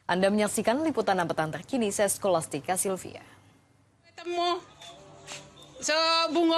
Anda menyaksikan liputan petang terkini, saya Skolastika Silvia.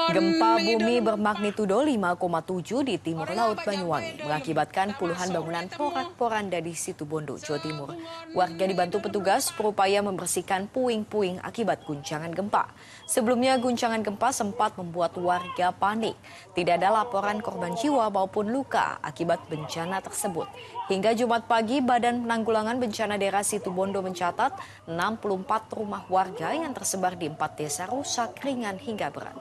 Gempa bumi bermagnitudo 5,7 di timur laut Banyuwangi mengakibatkan puluhan bangunan porak-poranda di Situbondo, Jawa Timur. Warga dibantu petugas berupaya membersihkan puing-puing akibat guncangan gempa. Sebelumnya guncangan gempa sempat membuat warga panik. Tidak ada laporan korban jiwa maupun luka akibat bencana tersebut. Hingga Jumat pagi, Badan Penanggulangan Bencana Daerah Situbondo mencatat 64 rumah warga yang tersebar di 4 desa rusak ringan hingga berat.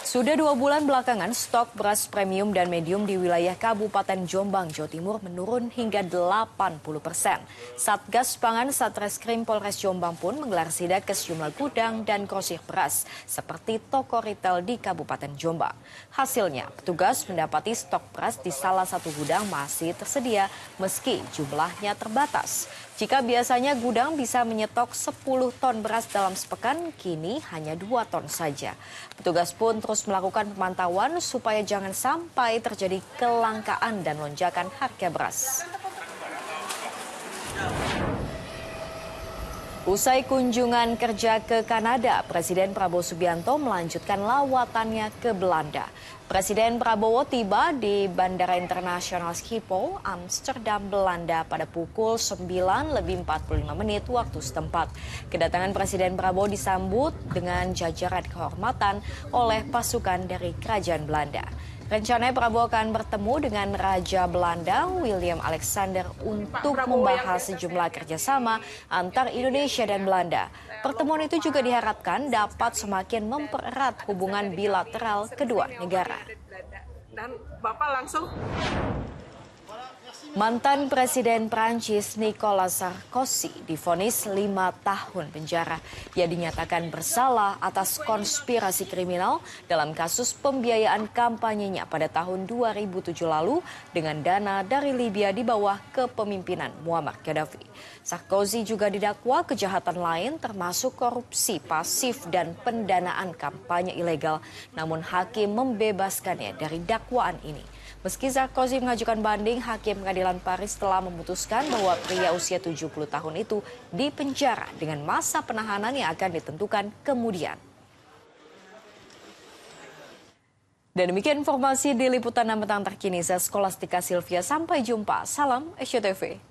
Sudah 2 bulan belakangan, stok beras premium dan medium di wilayah Kabupaten Jombang, Jawa Timur menurun hingga 80%. Satgas Pangan Satreskrim Polres Jombang pun menggelar sidak ke sejumlah gudang dan grosir beras, seperti toko retail di Kabupaten Jombang. Hasilnya, petugas mendapati stok beras di salah satu gudang masih tersedia, meski jumlahnya terbatas. Jika biasanya gudang bisa menyetok 10 ton beras dalam sepekan, kini hanya 2 ton saja. Petugas pun terus melakukan pemantauan supaya jangan sampai terjadi kelangkaan dan lonjakan harga beras. Usai kunjungan kerja ke Kanada, Presiden Prabowo Subianto melanjutkan lawatannya ke Belanda. Presiden Prabowo tiba di Bandara Internasional Schiphol, Amsterdam, Belanda pada pukul 9:45 waktu setempat. Kedatangan Presiden Prabowo disambut dengan jajaran kehormatan oleh pasukan dari Kerajaan Belanda. Rencananya Prabowo akan bertemu dengan Raja Belanda Willem Alexander untuk membahas sejumlah kerjasama antar Indonesia dan Belanda. Pertemuan itu juga diharapkan dapat semakin mempererat hubungan bilateral kedua negara. Dan Bapak langsung. Mantan Presiden Prancis Nicolas Sarkozy divonis 5 tahun penjara. Ia dinyatakan bersalah atas konspirasi kriminal dalam kasus pembiayaan kampanyenya pada tahun 2007 lalu dengan dana dari Libya di bawah kepemimpinan Muammar Gaddafi. Sarkozy juga didakwa kejahatan lain termasuk korupsi pasif dan pendanaan kampanye ilegal. Namun hakim membebaskannya dari dakwaan ini. Meski Sarkozy mengajukan banding, Hakim Pengadilan Paris telah memutuskan bahwa pria usia 70 tahun itu dipenjara dengan masa penahanan yang akan ditentukan kemudian. Dan demikian informasi di liputan petang terkini. Saya Skolastika Silvia. Sampai jumpa. Salam SCTV.